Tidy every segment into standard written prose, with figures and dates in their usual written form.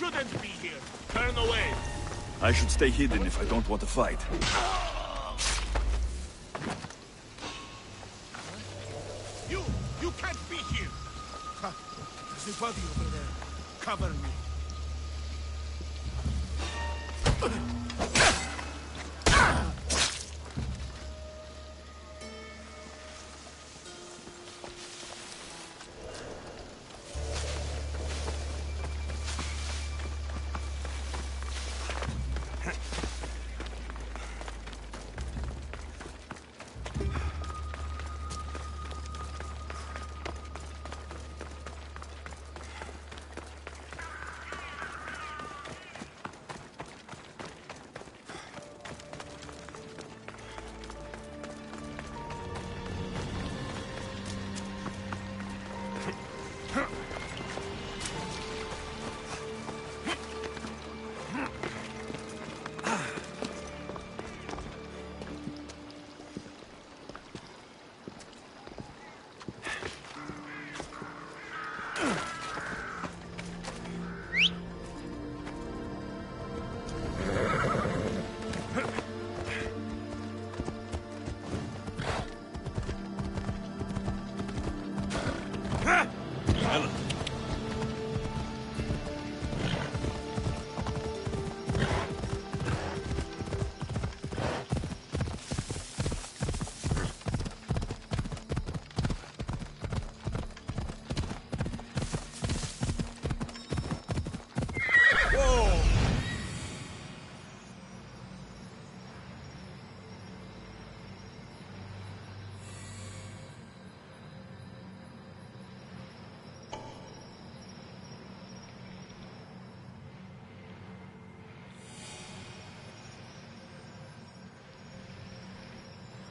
shouldn't be here. Turn away. I should stay hidden if I don't want to fight. You can't be here. There's a body over there. Cover me.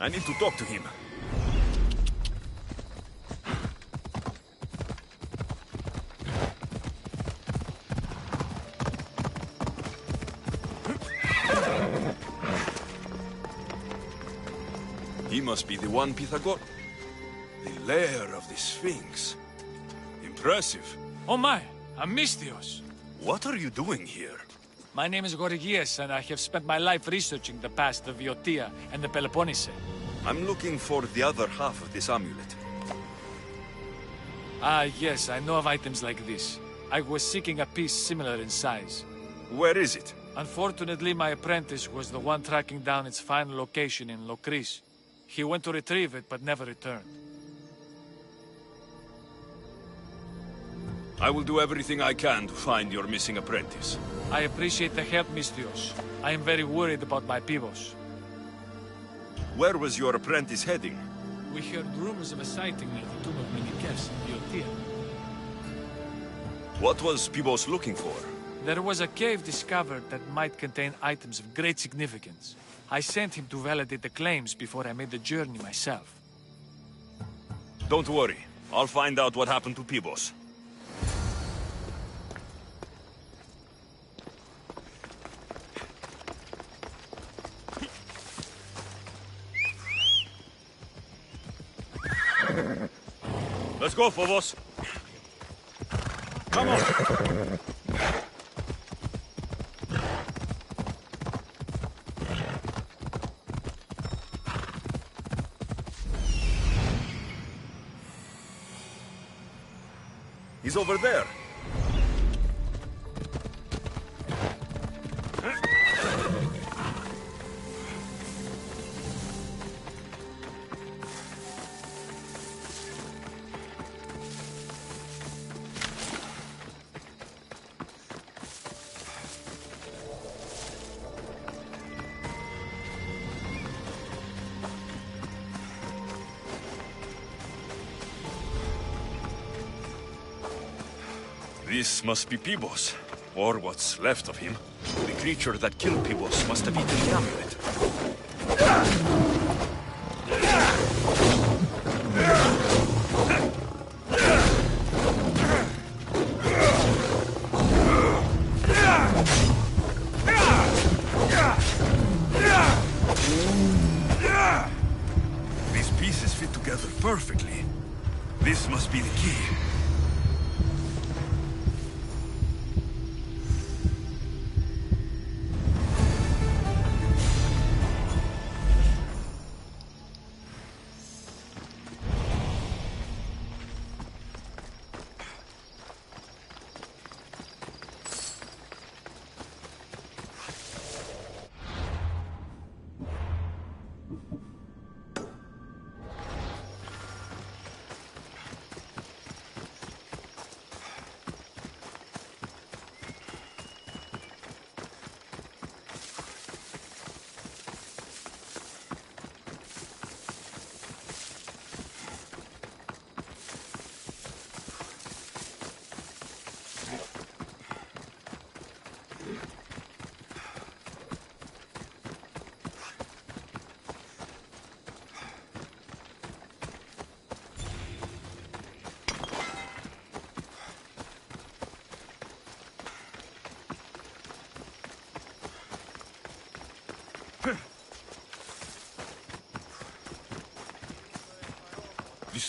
I need to talk to him. He must be the one, Pythagor. The lair of the Sphinx. Impressive. Oh my, Amistios. What are you doing here? My name is Gorgias, and I have spent my life researching the past of Viotia and the Peloponnese. I'm looking for the other half of this amulet. Ah, yes, I know of items like this. I was seeking a piece similar in size. Where is it? Unfortunately, my apprentice was the one tracking down its final location in Locris. He went to retrieve it, but never returned. I will do everything I can to find your missing apprentice. I appreciate the help, Mistios. I am very worried about my pivos. Where was your apprentice heading? We heard rumors of a sighting near the tomb of Minikes in Viotia. What was Pibos looking for? There was a cave discovered that might contain items of great significance. I sent him to validate the claims before I made the journey myself. Don't worry. I'll find out what happened to Pibos. Let's go, Phobos. Come on. He's over there. This must be Pibos, or what's left of him. The creature that killed Pibos must have eaten the amulet. These pieces fit together perfectly. This must be the key.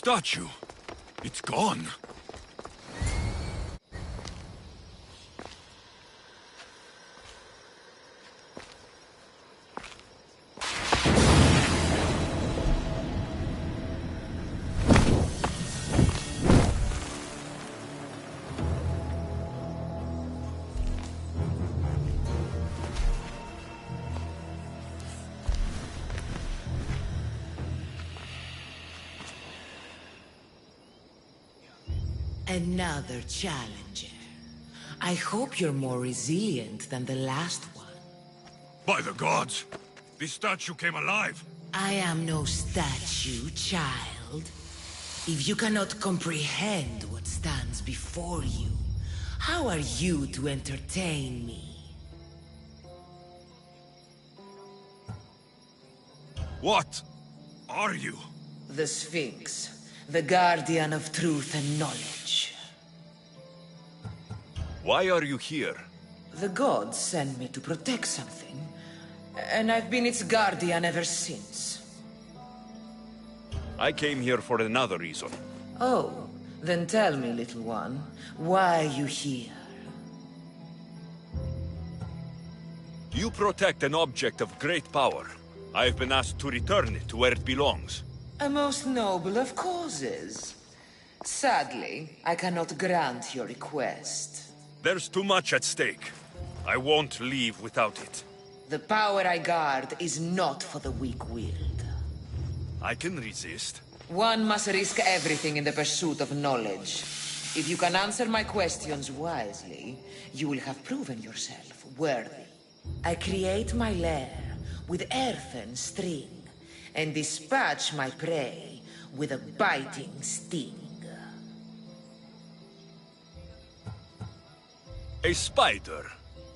statue. It's gone. Another challenger. I hope you're more resilient than the last one. By the gods! This statue came alive! I am no statue, child. If you cannot comprehend what stands before you, how are you to entertain me? What are you? The Sphinx, the guardian of truth and knowledge. Why are you here? The gods sent me to protect something, and I've been its guardian ever since. I came here for another reason. Oh, then tell me, little one, why are you here? You protect an object of great power. I've been asked to return it to where it belongs. A most noble of causes. Sadly, I cannot grant your request. There's too much at stake. I won't leave without it. The power I guard is not for the weak-willed. I can resist. One must risk everything in the pursuit of knowledge. If you can answer my questions wisely, you will have proven yourself worthy. I create my lair with earthen string, and dispatch my prey with a biting sting. A spider.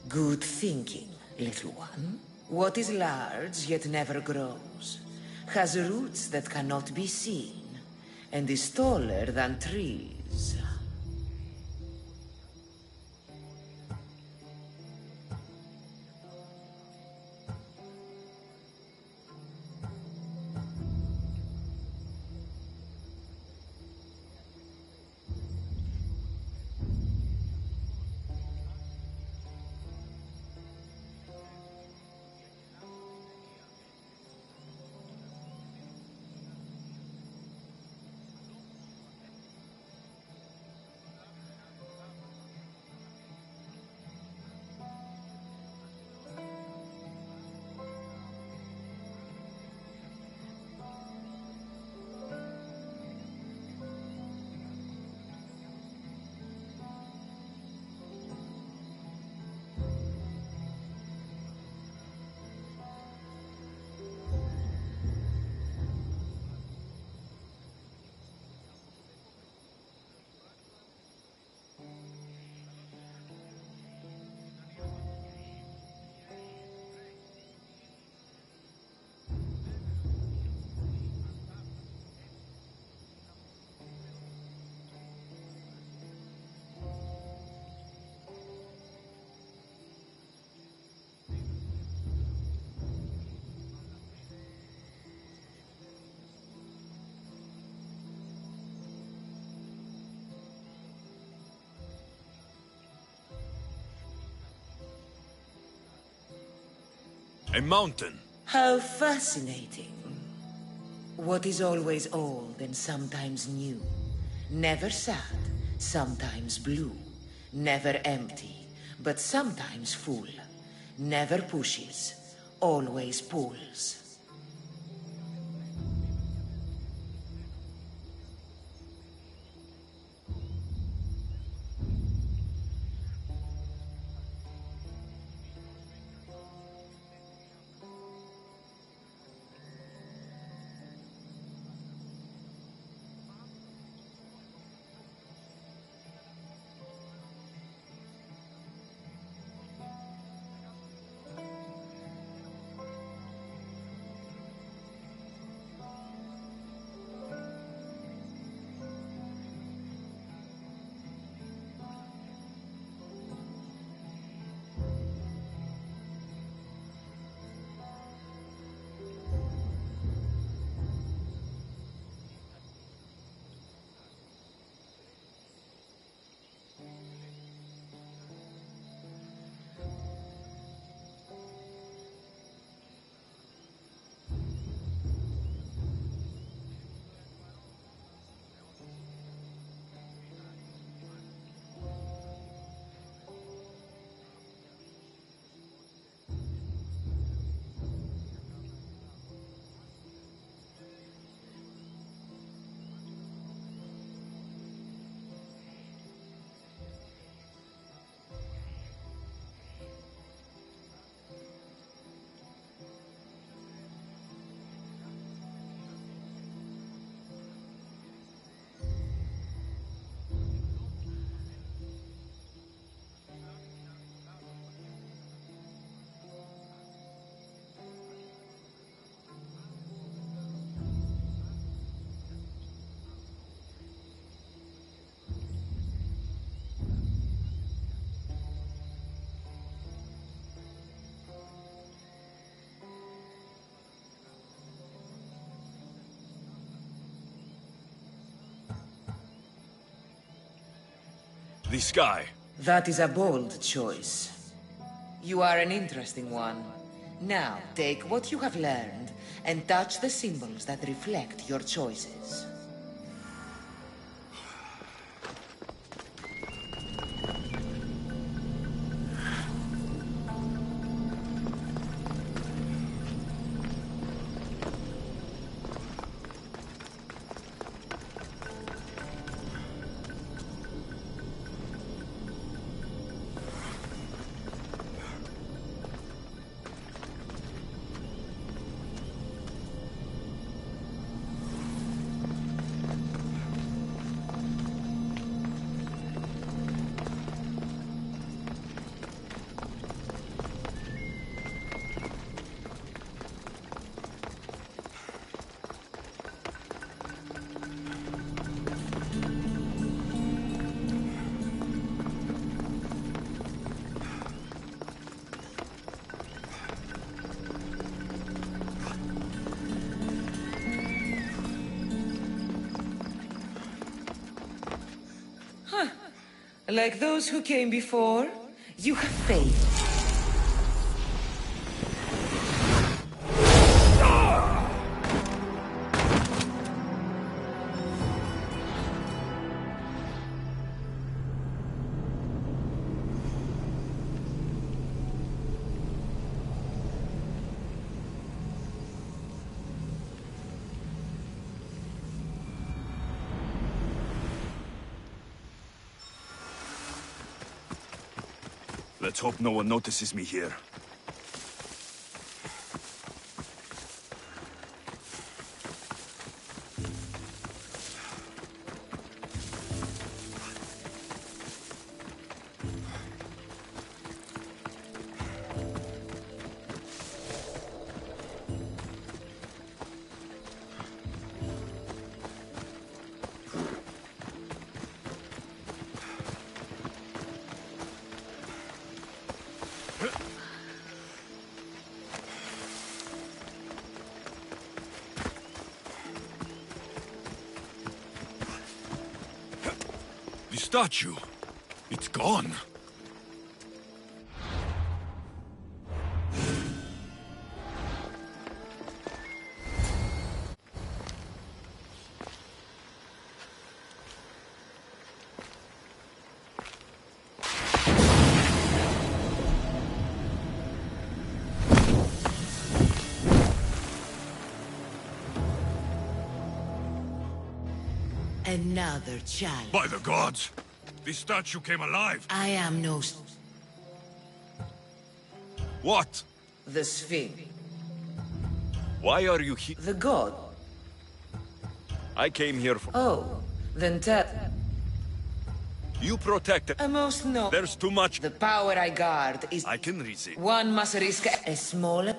Good thinking, little one. What is large yet never grows, has roots that cannot be seen, and is taller than trees. A mountain. How fascinating. What is always old and sometimes new. Never sad, sometimes blue. Never empty, but sometimes full. Never pushes, always pulls. This guy. That is a bold choice. You are an interesting one. Now, take what you have learned and touch the symbols that reflect your choices. Like those who came before, you have failed. Let's hope no one notices me here. The statue! It's gone! Another challenge. By the gods! This statue came alive! I am no... What? The Sphinx. Why are you here? The god. I came here for... Oh, then tell... You protected... A most no... There's too much... The power I guard is... I can reason. One must risk a small...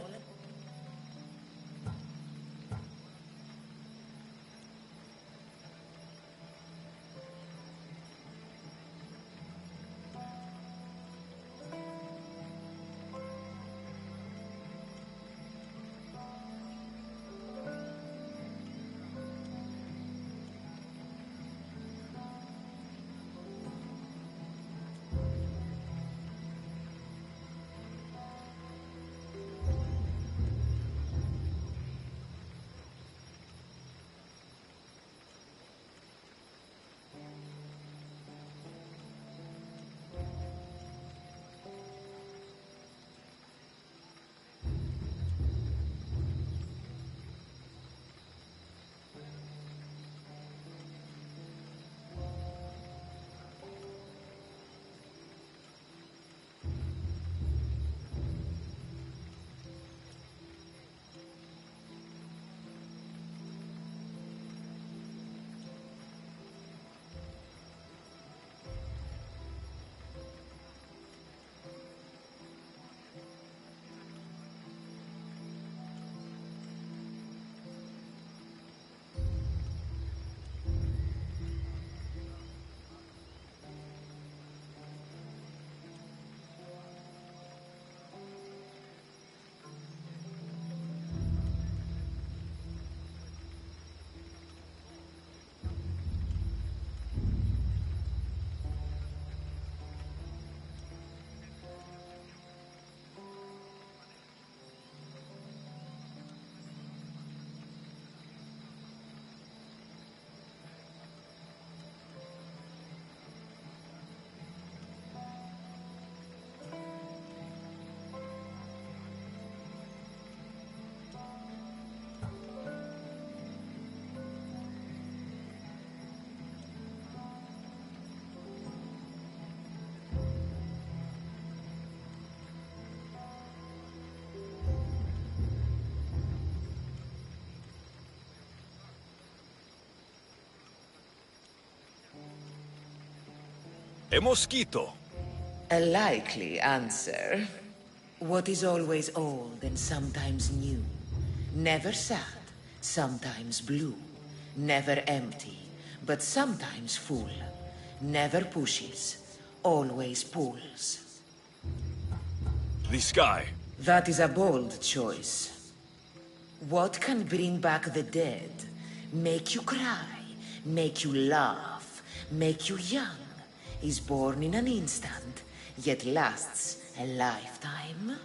A mosquito. A likely answer. What is always old and sometimes new? Never sad, sometimes blue. Never empty, but sometimes full. Never pushes, always pulls. The sky. That is a bold choice. What can bring back the dead? Make you cry, make you laugh, make you young. Is born in an instant, yet lasts a lifetime.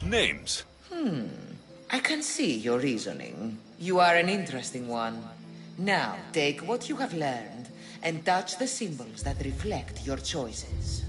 Names. I can see your reasoning. You are an interesting one. Now, take what you have learned and touch the symbols that reflect your choices.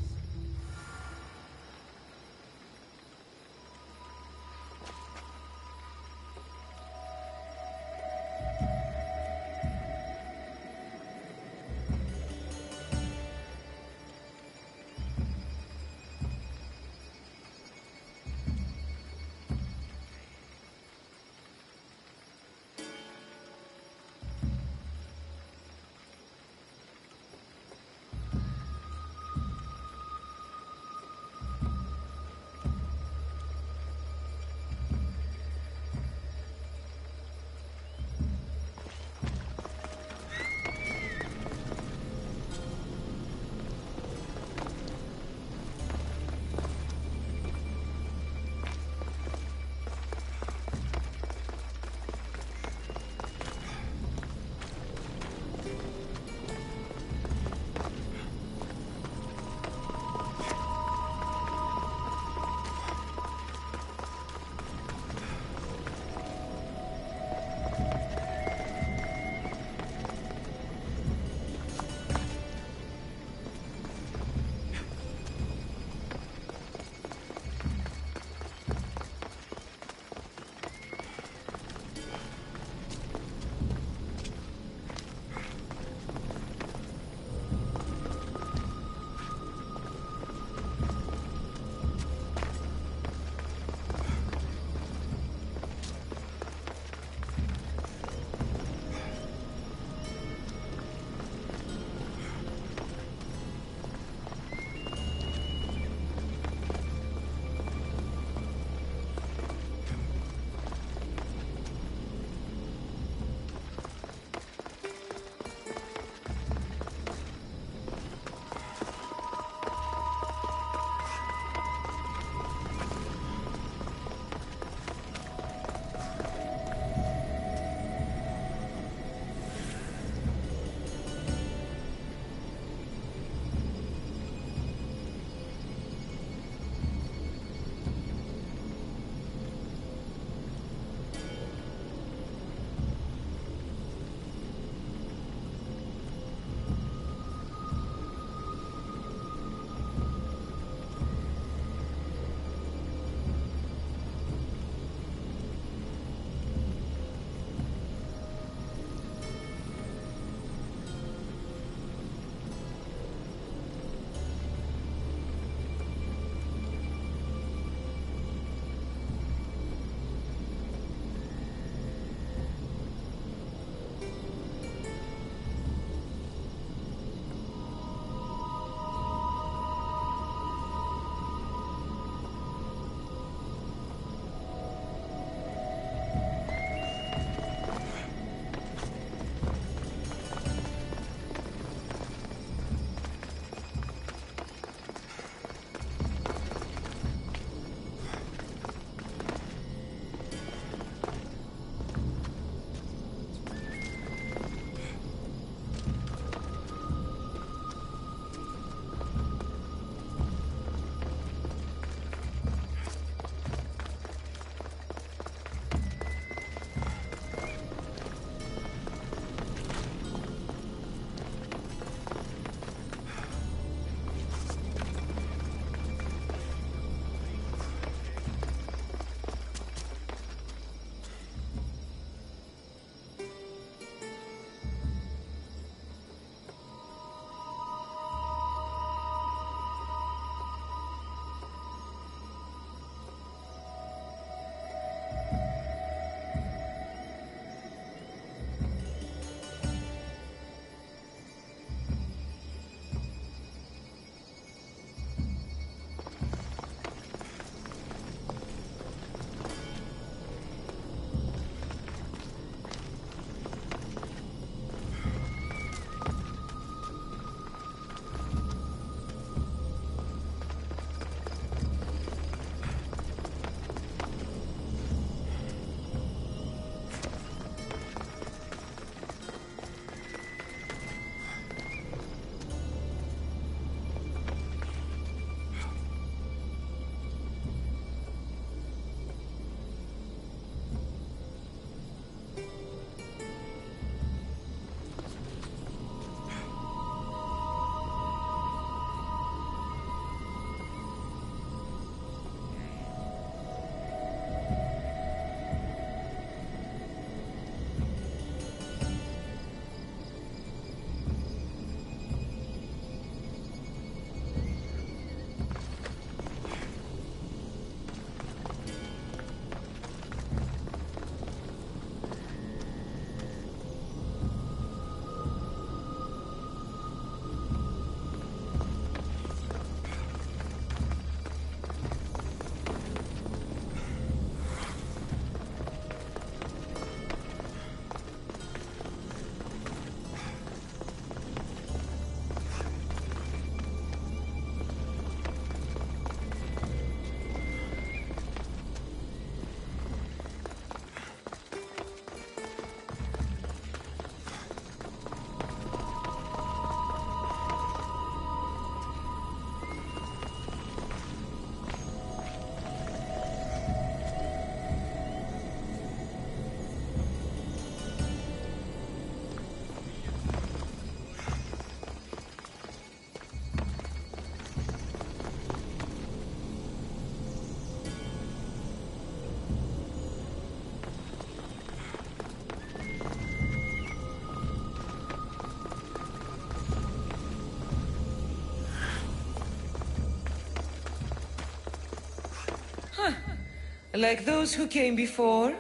Like those who came before,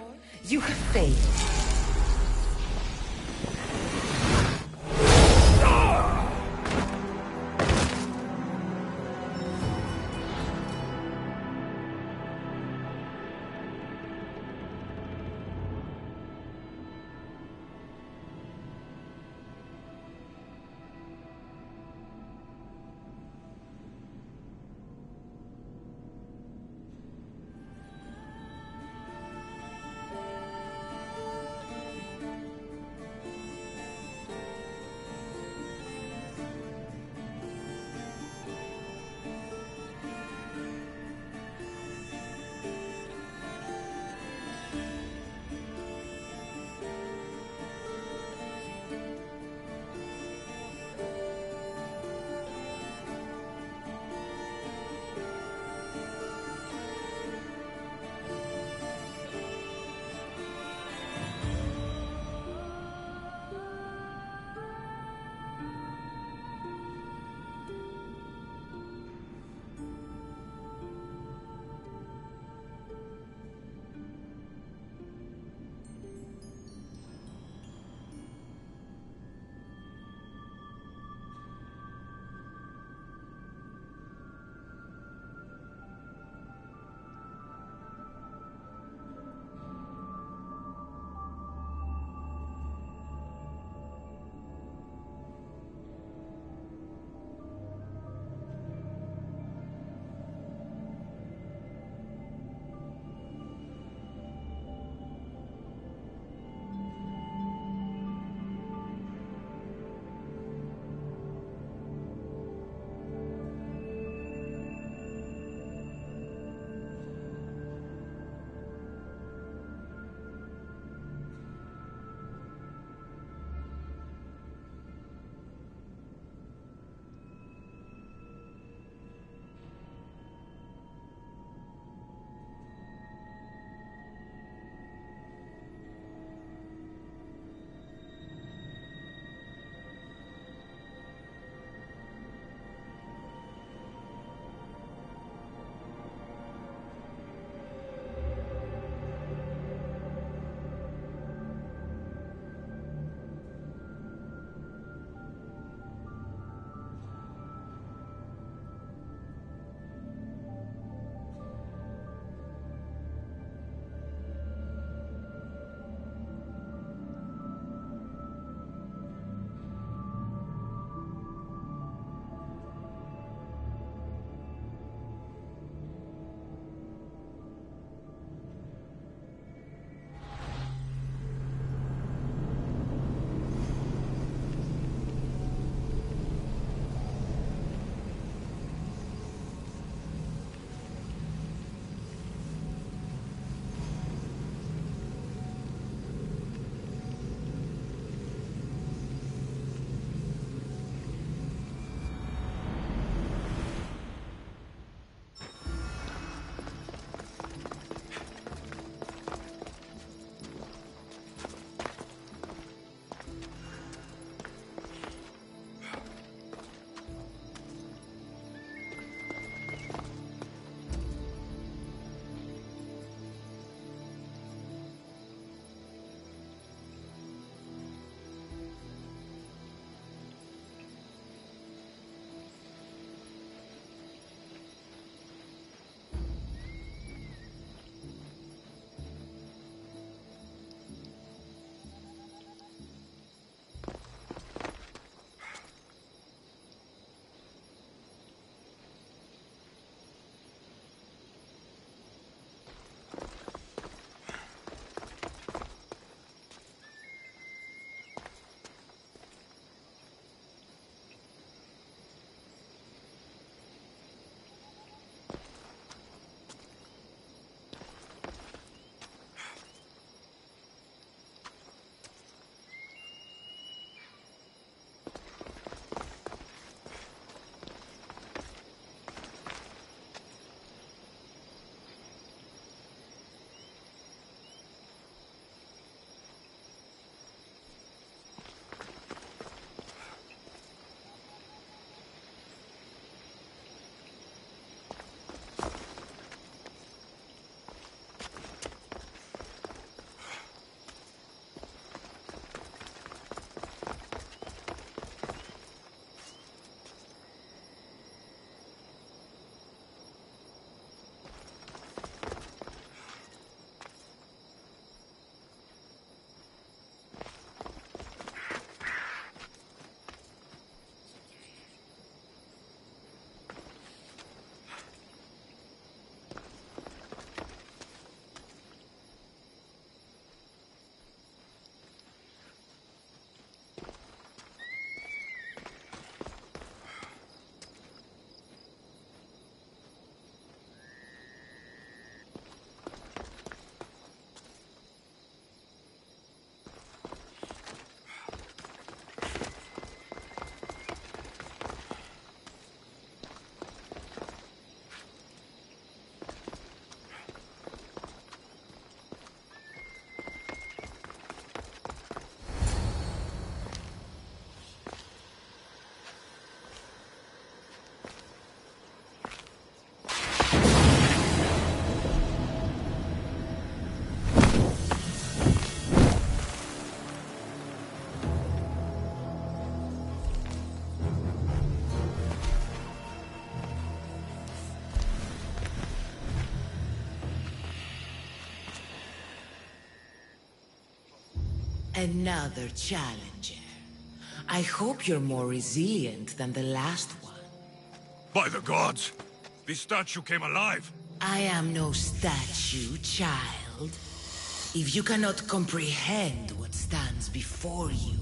you have failed. Another challenger. I hope you're more resilient than the last one. By the gods! This statue came alive! I am no statue, child. If you cannot comprehend what stands before you,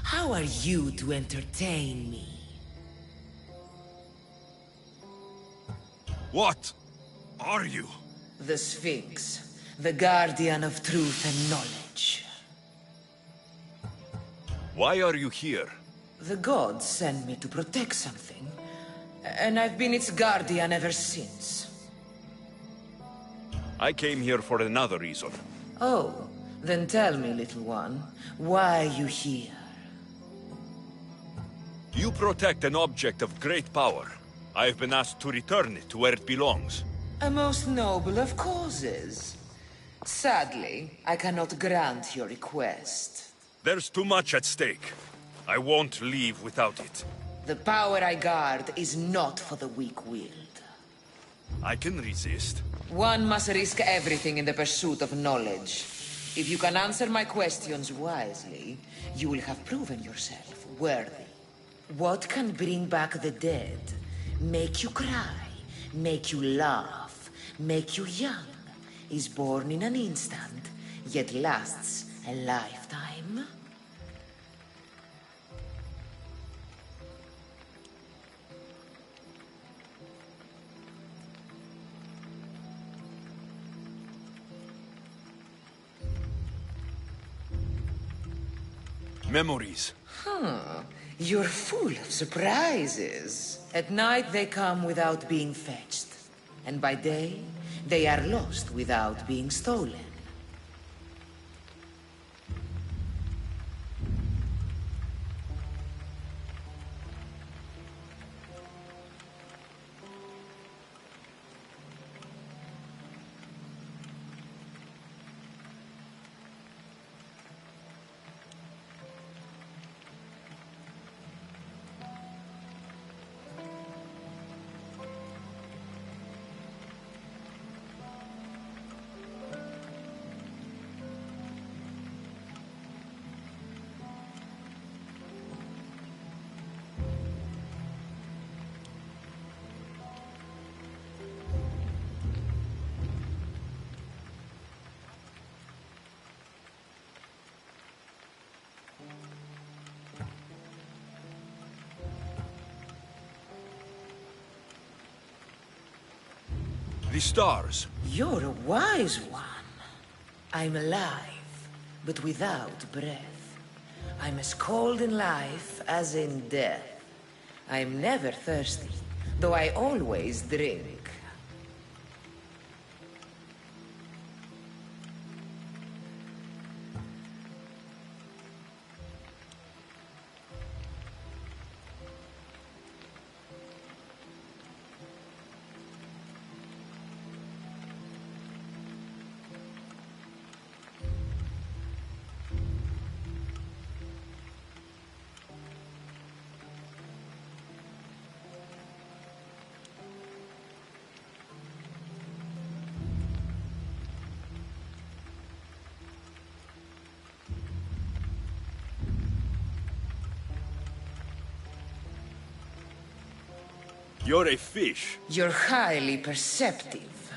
how are you to entertain me? What are you? The Sphinx, the guardian of truth and knowledge. Why are you here? The gods sent me to protect something, and I've been its guardian ever since. I came here for another reason. Oh, then tell me, little one, why are you here? You protect an object of great power. I've been asked to return it to where it belongs. A most noble of causes. Sadly, I cannot grant your request. There's too much at stake. I won't leave without it. The power I guard is not for the weak-willed. I can resist. One must risk everything in the pursuit of knowledge. If you can answer my questions wisely, you will have proven yourself worthy. What can bring back the dead, make you cry, make you laugh, make you young, is born in an instant, yet lasts a lifetime? Memories. You're full of surprises. At night they come without being fetched. And by day, they are lost without being stolen. The stars. You're a wise one. I'm alive, but without breath. I'm as cold in life as in death. I'm never thirsty, though I always drink. You're a fish. You're highly perceptive.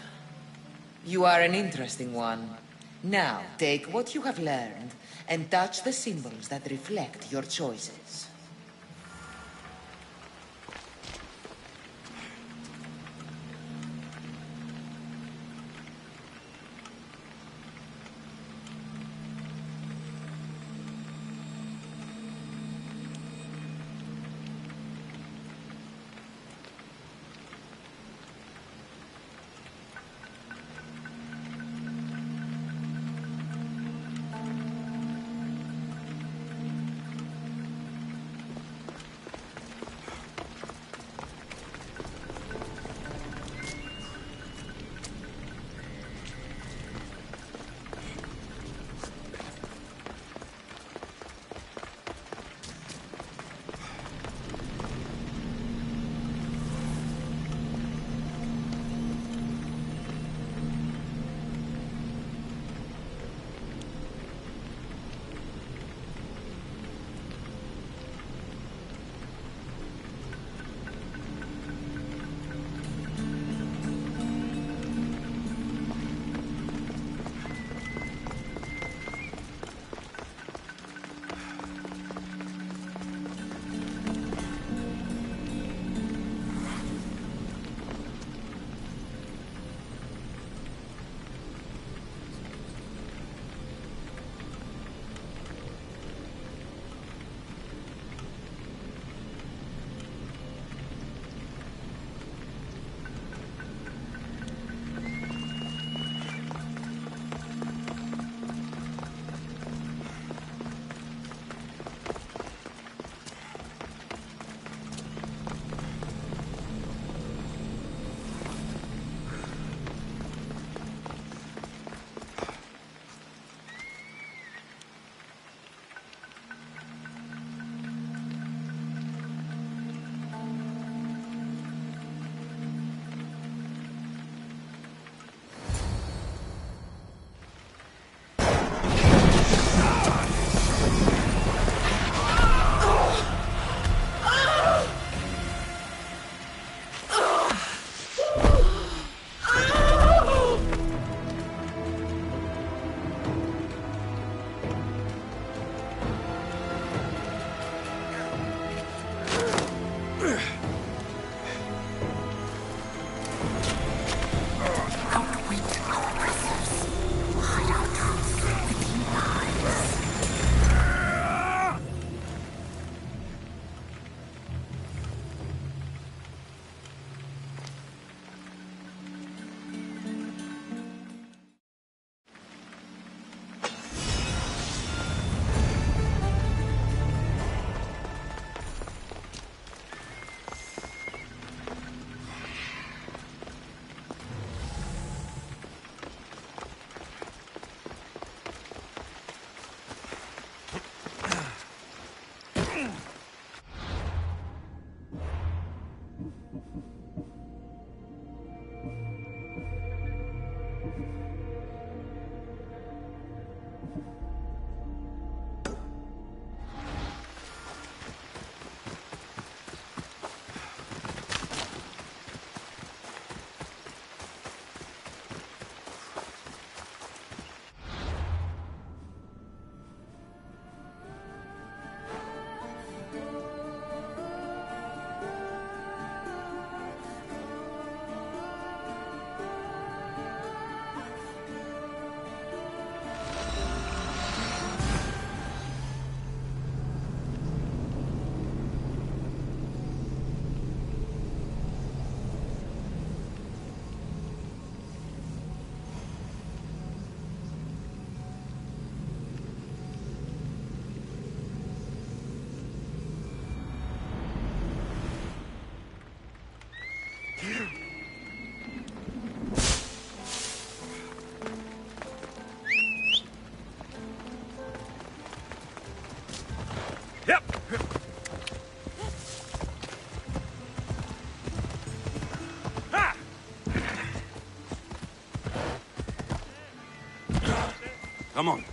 You are an interesting one. Now, take what you have learned and touch the symbols that reflect your choices. Come on.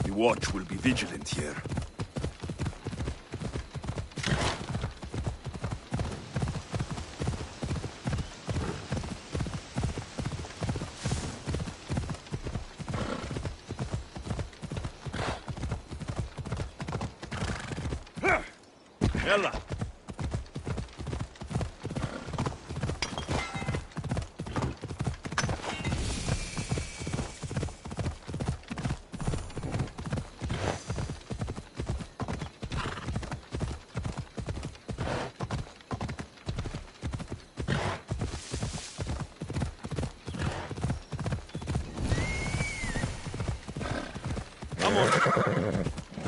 The watch will be vigilant here. Ella! Come on!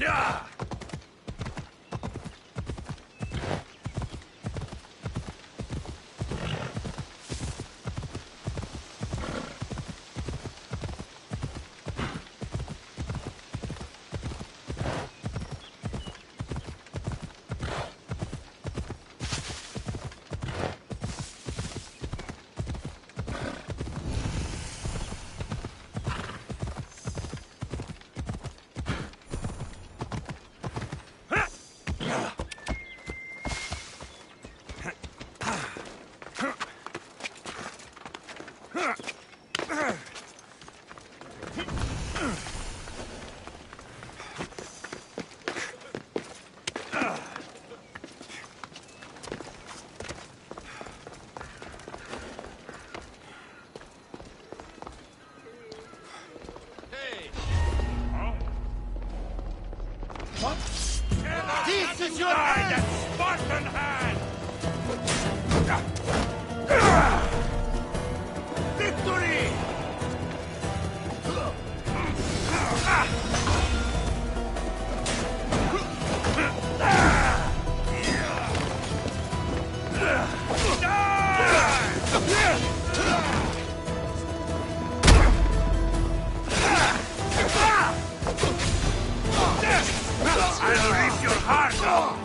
Yeah! This is your hand! Spartan hand! Victory! I'll rip your heart out!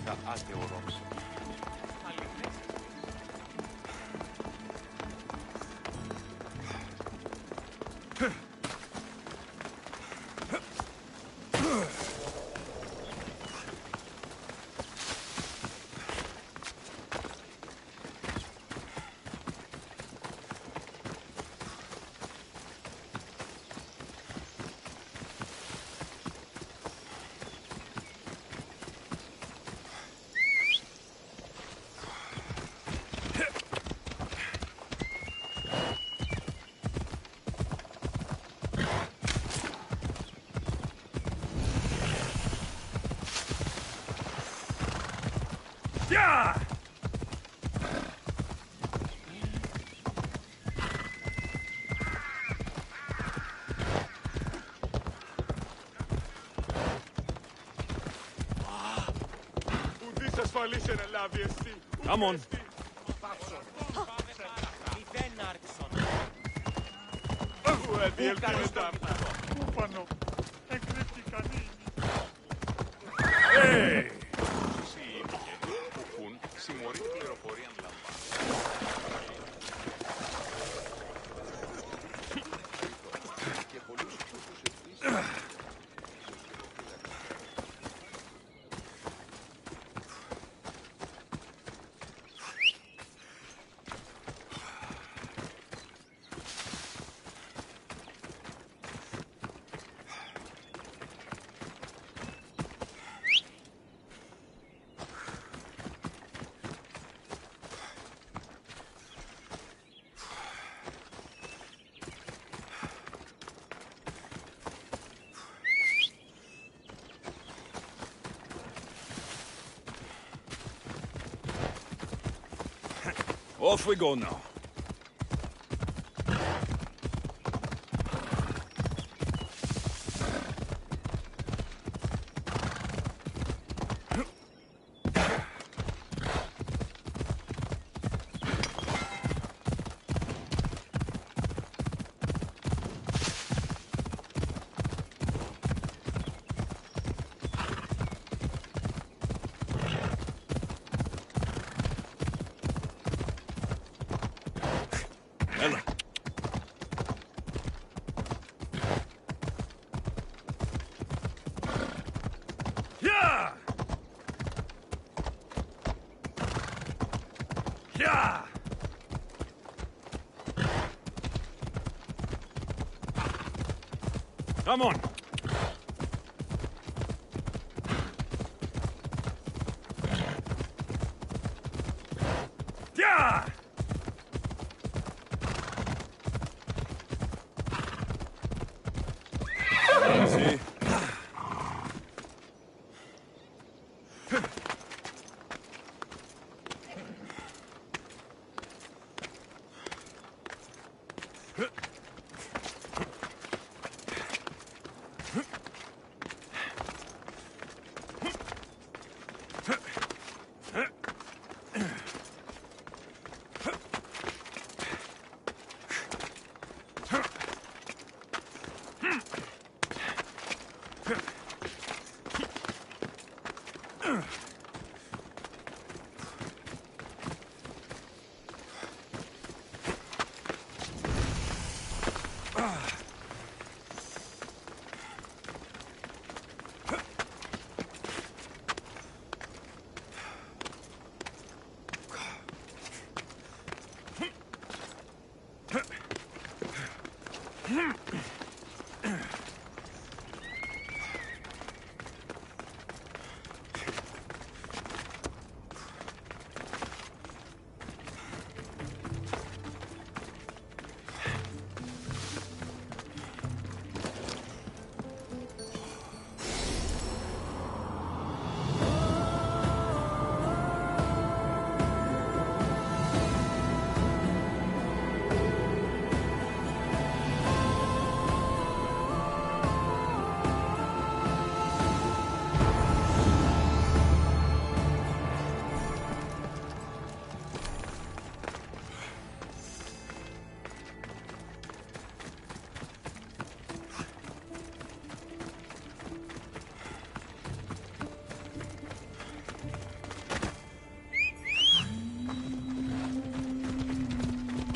τα άτεωρων. Come on. Hey! Off we go now. Ella. Yeah! Yeah! Come on. Yeah! See?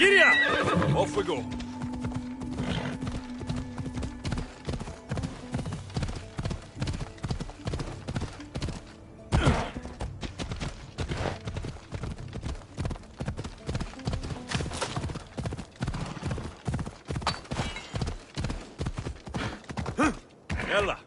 Giddy up! Off we go. Yalla.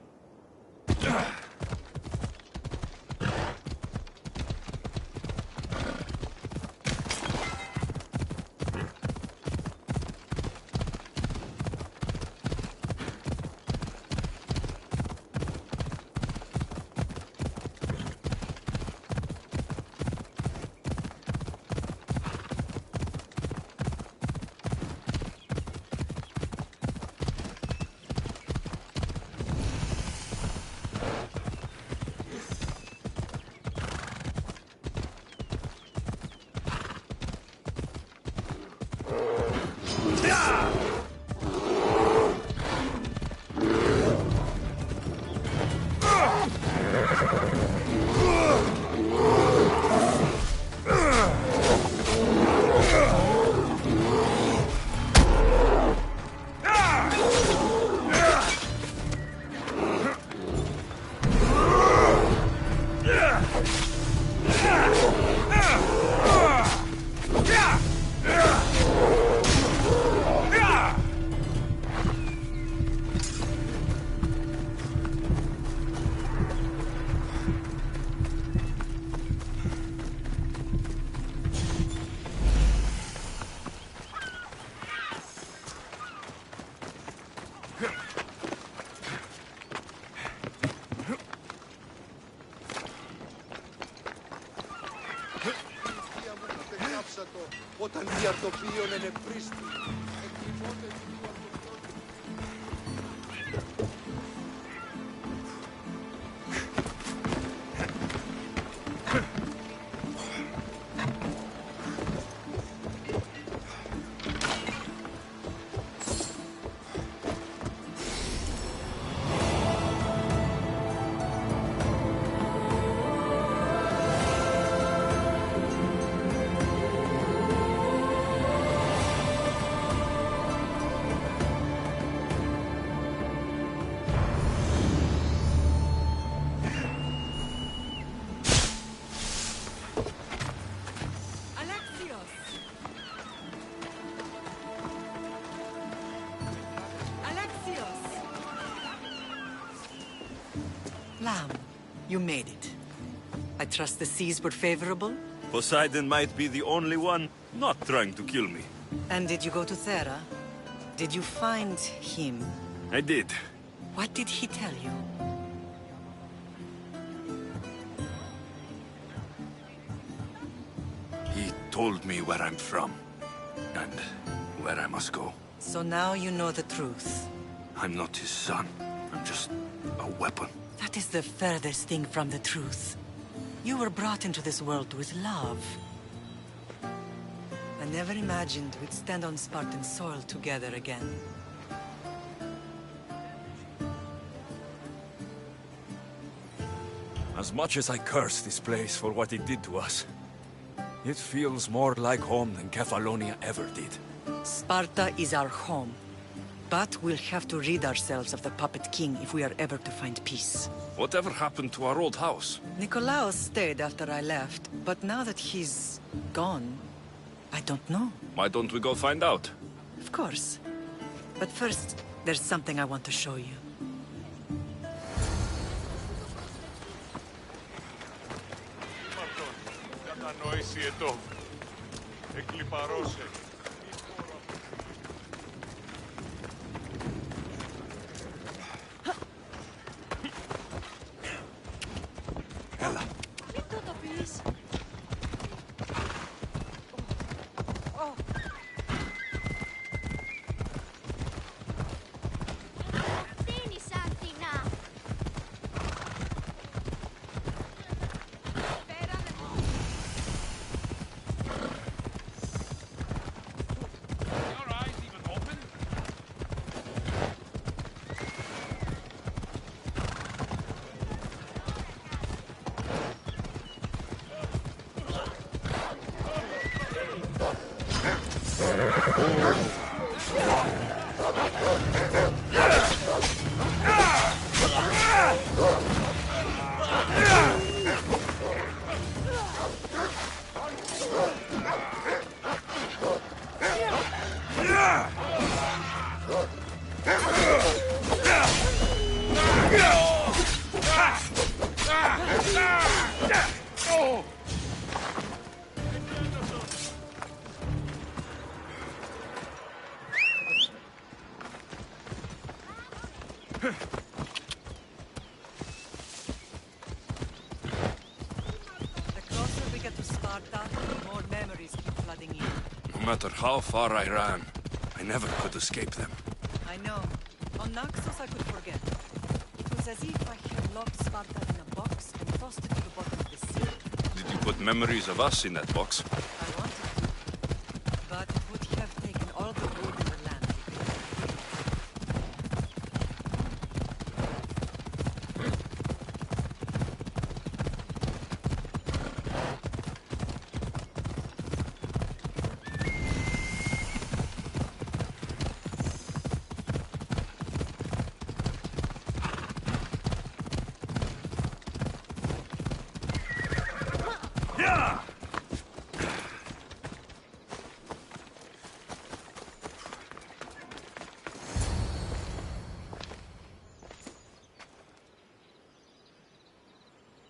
Όταν διαρτοπίων ενεπρίστη, εκκριμώνται Lamb, you made it. I trust the seas were favorable? Poseidon might be the only one not trying to kill me. And did you go to Thera? Did you find him? I did. What did he tell you? He told me where I'm from, and where I must go. So now you know the truth. I'm not his son. I'm just a weapon. That is the furthest thing from the truth. You were brought into this world with love. I never imagined we'd stand on Spartan soil together again. As much as I curse this place for what it did to us, it feels more like home than Kefalonia ever did. Sparta is our home. But we'll have to rid ourselves of the Puppet King if we are ever to find peace. Whatever happened to our old house? Nikolaos stayed after I left, but now that he's gone, I don't know. Why don't we go find out? Of course. But first, there's something I want to show you. κατανόηση εδώ. Εκλιπαρώσε. Έλα. Μην το πεις. The closer we get to Sparta, the more memories keep flooding in. No matter how far I ran, I never could escape them. I know. On Naxos I could forget. It was as if I had locked Sparta in a box and tossed it to the bottom of the sea. Did you put memories of us in that box? I wanted to. But it would have taken all the wood in the land.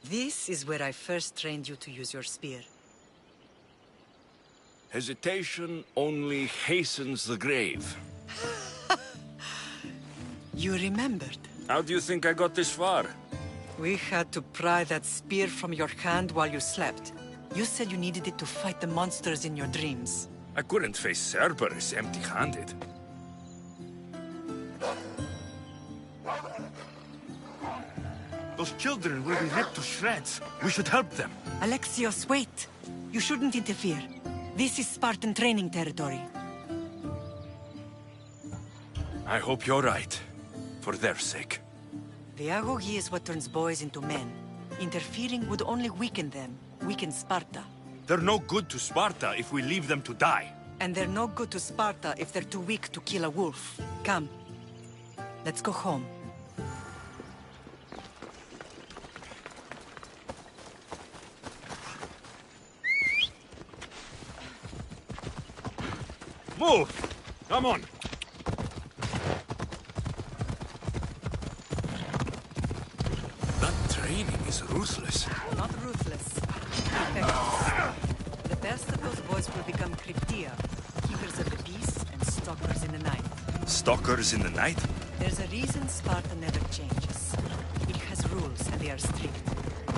This is where I first trained you to use your spear. Hesitation only hastens the grave. You remembered. How do you think I got this far? We had to pry that spear from your hand while you slept. You said you needed it to fight the monsters in your dreams. I couldn't face Cerberus empty-handed. Those children will be ripped to shreds. We should help them. Alexios, wait! You shouldn't interfere. This is Spartan training territory. I hope you're right. For their sake. The agoge is what turns boys into men. Interfering would only weaken them, weaken Sparta. They're no good to Sparta if we leave them to die. And they're no good to Sparta if they're too weak to kill a wolf. Come. Let's go home. Move! Come on! That training is ruthless. Not ruthless. Effective. The best of those boys will become Cryptia, keepers of the peace and stalkers in the night. Stalkers in the night? There's a reason Sparta never changes. It has rules, and they are strict.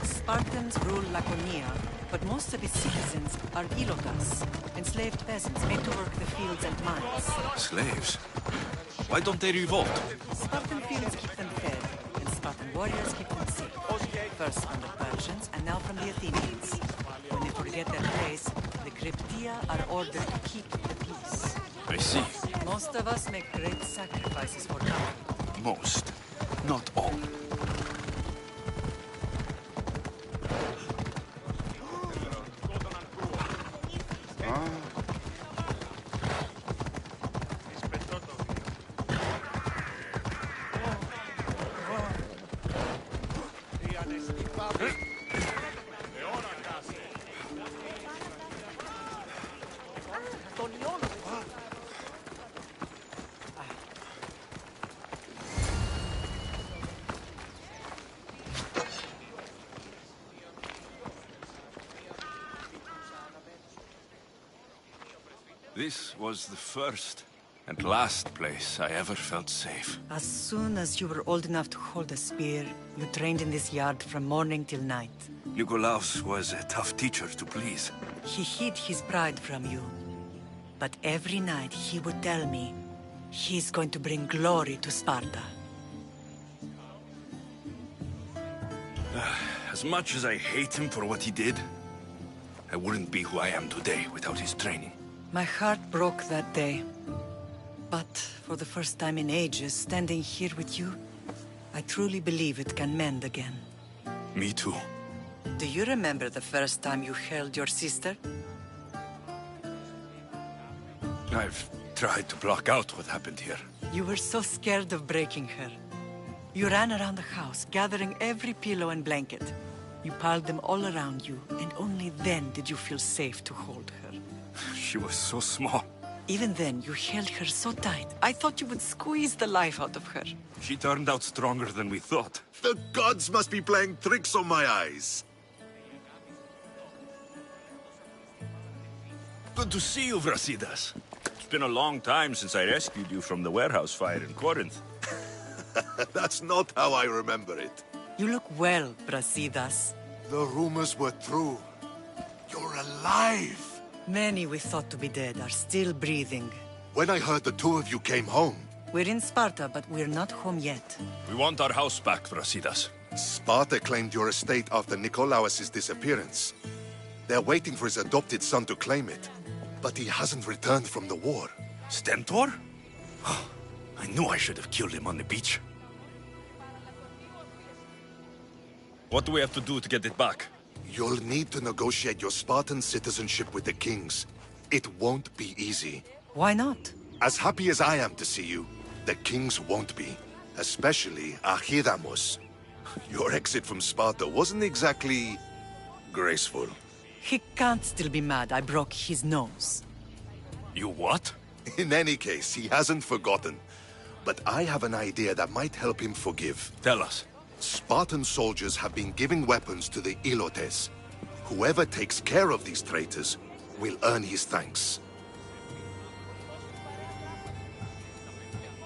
Spartans rule Laconia, but most of its citizens are ilotas, enslaved peasants made to work the fields and mines. Slaves? Why don't they revolt? Spartan fields keep them fed, and Spartan warriors keep them safe. First from the Persians, and now from the Athenians. When they forget their place, the Cryptia are ordered to keep the peace. I see. Most of us make great sacrifices for country. Most. Not all. This was the first and last place I ever felt safe. As soon as you were old enough to hold a spear, you trained in this yard from morning till night. Nikolaos was a tough teacher to please. He hid his pride from you. But every night he would tell me, he's going to bring glory to Sparta. As much as I hate him for what he did, I wouldn't be who I am today without his training. My heart broke that day. But for the first time in ages, standing here with you, I truly believe it can mend again. Me too. Do you remember the first time you held your sister? I've tried to block out what happened here. You were so scared of breaking her. You ran around the house, gathering every pillow and blanket. You piled them all around you, and only then did you feel safe to hold her. She was so small. Even then, you held her so tight. I thought you would squeeze the life out of her. She turned out stronger than we thought. The gods must be playing tricks on my eyes. Good to see you, Brasidas. It's been a long time since I rescued you from the warehouse fire in Corinth. That's not how I remember it. You look well, Brasidas. The rumors were true. You're alive! Many we thought to be dead are still breathing. When I heard the two of you came home, We're in Sparta, but we're not home yet. We want our house back, Brasidas. Sparta claimed your estate after Nikolaos' disappearance. They're waiting for his adopted son to claim it. But he hasn't returned from the war. Stentor? I knew I should have killed him on the beach. What do we have to do to get it back? You'll need to negotiate your Spartan citizenship with the kings. It won't be easy. Why not? As happy as I am to see you, the kings won't be. Especially Archidamos. Your exit from Sparta wasn't exactly graceful. He can't still be mad I broke his nose. You what? In any case, he hasn't forgotten. But I have an idea that might help him forgive. Tell us. Spartan soldiers have been giving weapons to the Ilotes. Whoever takes care of these traitors will earn his thanks.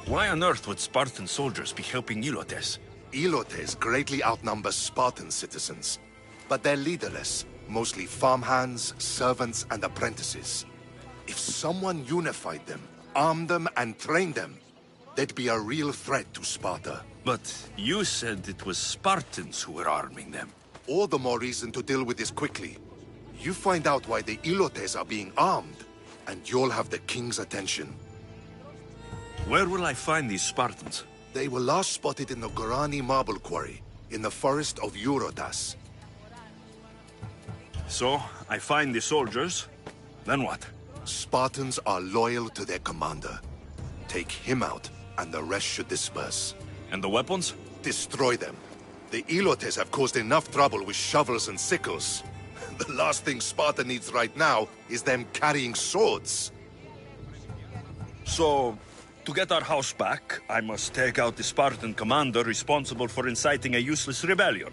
Why on earth would Spartan soldiers be helping Ilotes? Ilotes greatly outnumber Spartan citizens. But they're leaderless, mostly farmhands, servants, and apprentices. If someone unified them, armed them, and trained them, they'd be a real threat to Sparta. But you said it was Spartans who were arming them. All the more reason to deal with this quickly. You find out why the Ilotes are being armed, and you'll have the king's attention. Where will I find these Spartans? They were last spotted in the Gorani marble quarry, in the forest of Eurotas. So, I find the soldiers, then what? Spartans are loyal to their commander. Take him out, and the rest should disperse. And the weapons? Destroy them. The Ilotes have caused enough trouble with shovels and sickles. The last thing Sparta needs right now is them carrying swords. So, to get our house back, I must take out the Spartan commander responsible for inciting a useless rebellion.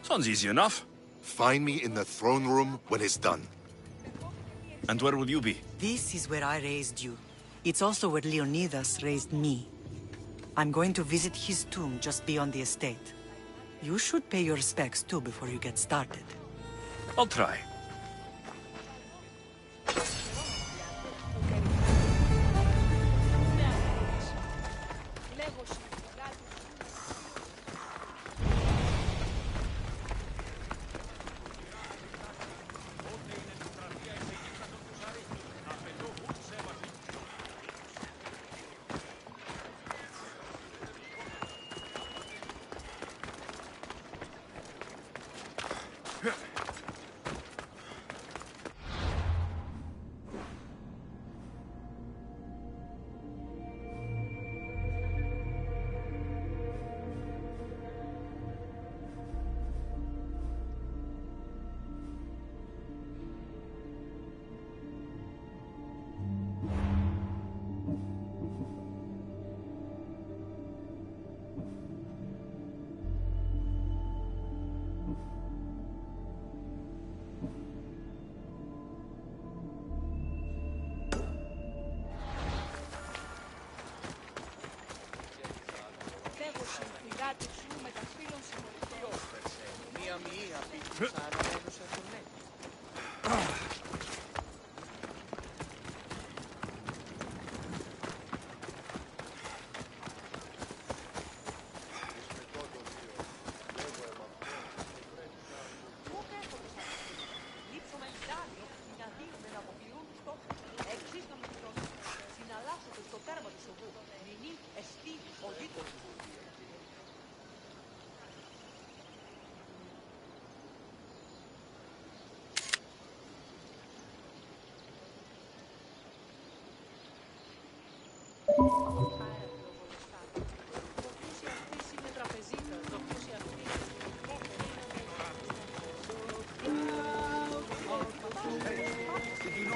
Sounds easy enough. Find me in the throne room when it's done. And where will you be? This is where I raised you. It's also where Leonidas raised me. I'm going to visit his tomb just beyond the estate. You should pay your respects too before you get started. I'll try.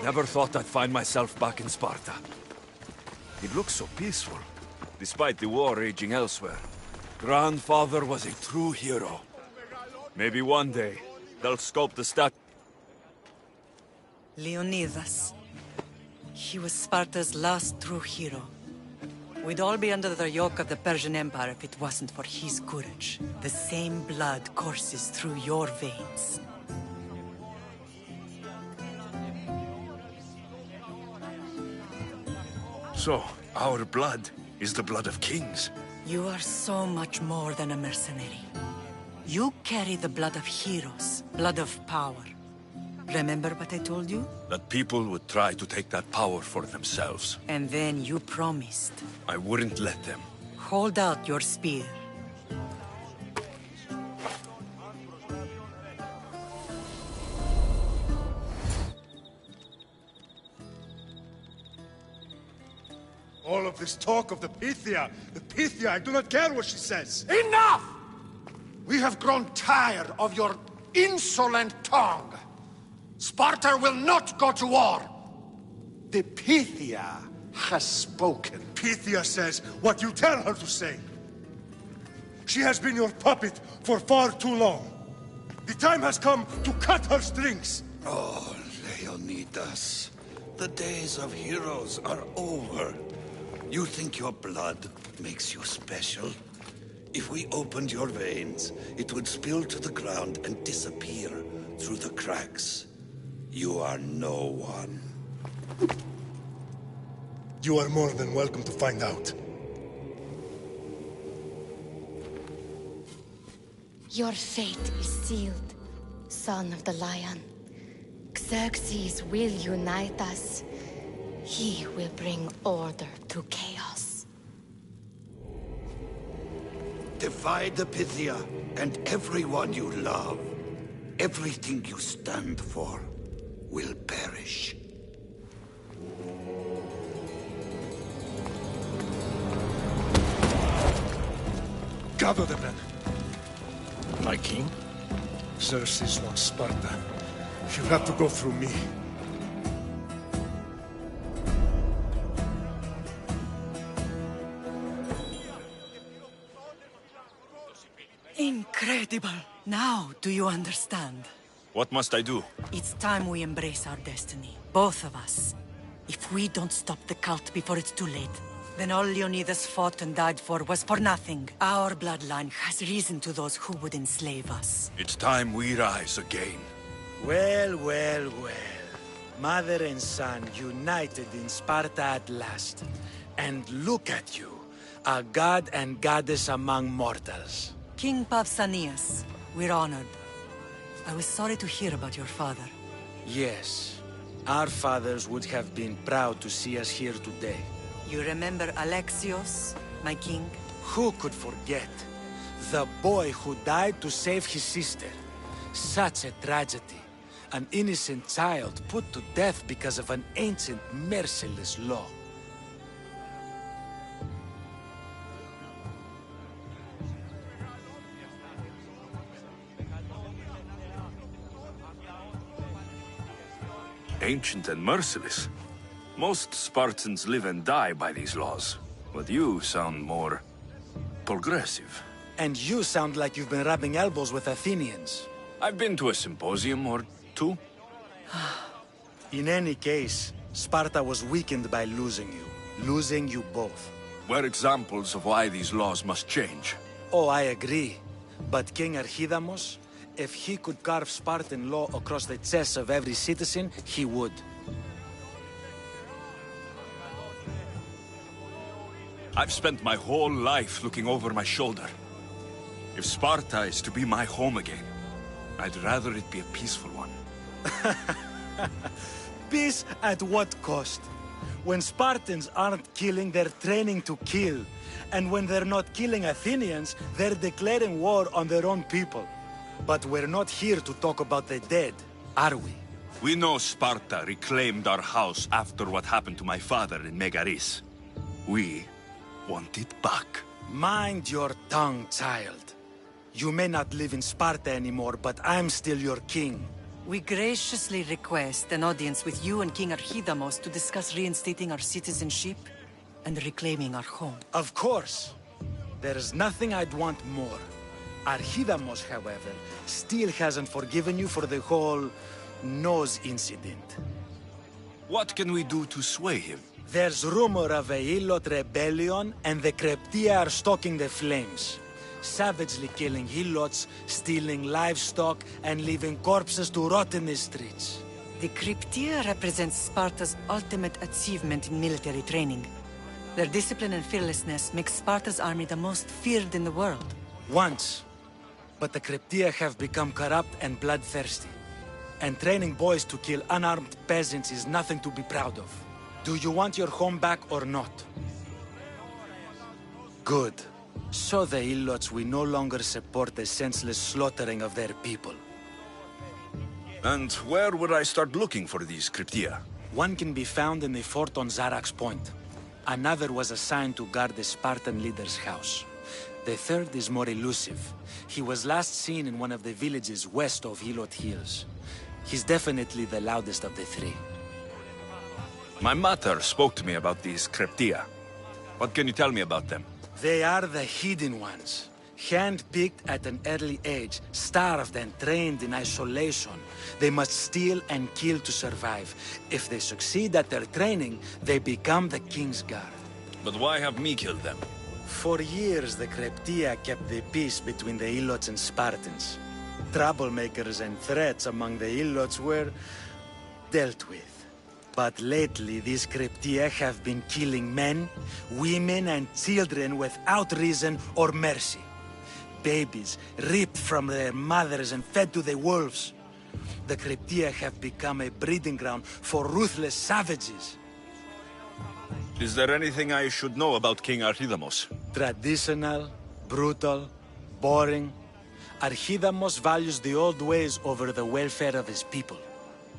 Never thought I'd find myself back in Sparta. It looks so peaceful, despite the war raging elsewhere. Grandfather was a true hero. Maybe one day, they'll sculpt a statue. Leonidas. He was Sparta's last true hero. We'd all be under the yoke of the Persian Empire if it wasn't for his courage. The same blood courses through your veins. So, our blood is the blood of kings. You are so much more than a mercenary. You carry the blood of heroes, blood of power. Remember what I told you? That people would try to take that power for themselves. And then you promised. I wouldn't let them. Hold out your spear. All of this talk of the Pythia, I do not care what she says. Enough! We have grown tired of your insolent tongue. Sparta will not go to war. The Pythia has spoken. Pythia says what you tell her to say. She has been your puppet for far too long. The time has come to cut her strings. Oh, Leonidas, the days of heroes are over. You think your blood makes you special? If we opened your veins, it would spill to the ground and disappear through the cracks. You are no one. You are more than welcome to find out. Your fate is sealed, son of the lion. Xerxes will unite us. He will bring order to chaos. Divide the Pythia and everyone you love. Everything you stand for will perish. Gather the men. My king? Xerxes wants Sparta. She'll have to go through me. Incredible! Now, do you understand? What must I do? It's time we embrace our destiny. Both of us. If we don't stop the cult before it's too late, then all Leonidas fought and died for was for nothing. Our bloodline has risen to those who would enslave us. It's time we rise again. Well, well, well. Mother and son united in Sparta at last. And look at you, a god and goddess among mortals. King Pausanias, we're honored. I was sorry to hear about your father. Yes, our fathers would have been proud to see us here today. You remember Alexios, my king? Who could forget? The boy who died to save his sister. Such a tragedy. An innocent child put to death because of an ancient, merciless law. Ancient and merciless. Most Spartans live and die by these laws. But you sound more progressive. And you sound like you've been rubbing elbows with Athenians. I've been to a symposium or two. In any case, Sparta was weakened by losing you. Losing you both. We're examples of why these laws must change. Oh, I agree. But King Archidamos, if he could carve Spartan law across the chests of every citizen, he would. I've spent my whole life looking over my shoulder. If Sparta is to be my home again, I'd rather it be a peaceful one. Peace at what cost? When Spartans aren't killing, they're training to kill. And when they're not killing Athenians, they're declaring war on their own people. But we're not here to talk about the dead, are we? We know Sparta reclaimed our house after what happened to my father in Megaris. We want it back. Mind your tongue, child. You may not live in Sparta anymore, but I'm still your king. We graciously request an audience with you and King Archidamos to discuss reinstating our citizenship and reclaiming our home. Of course. There's nothing I'd want more. Archidamos, however, still hasn't forgiven you for the whole nose incident. What can we do to sway him? There's rumor of a Hilot rebellion, and the Kreptia are stoking the flames. Savagely killing Hilots, stealing livestock, and leaving corpses to rot in the streets. The Cryptia represents Sparta's ultimate achievement in military training. Their discipline and fearlessness make Sparta's army the most feared in the world. Once. But the Cryptia have become corrupt and bloodthirsty. And training boys to kill unarmed peasants is nothing to be proud of. Do you want your home back or not? Good. Show the Ilots we no longer support the senseless slaughtering of their people. And where would I start looking for these Cryptia? One can be found in the fort on Zarak's Point. Another was assigned to guard the Spartan leader's house. The third is more elusive. He was last seen in one of the villages west of Hilot Hills. He's definitely the loudest of the three. My mother spoke to me about these Cryptia. What can you tell me about them? They are the hidden ones. Hand-picked at an early age, starved and trained in isolation. They must steal and kill to survive. If they succeed at their training, they become the King's Guard. But why have me killed them? For years, the Cryptia kept the peace between the Ilots and Spartans. Troublemakers and threats among the Ilots were dealt with. But lately, these Cryptia have been killing men, women, and children without reason or mercy. Babies ripped from their mothers and fed to the wolves. The Cryptia have become a breeding ground for ruthless savages. Is there anything I should know about King Archidamos? Traditional, brutal, boring. Archidamos values the old ways over the welfare of his people.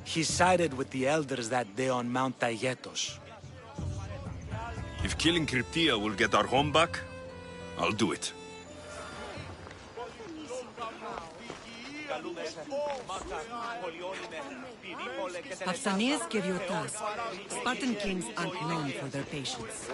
He sided with the elders that day on Mount Taygetos. If killing Cryptia will get our home back, I'll do it. Pausanias gave you a task. Spartan kings aren't known for their patience.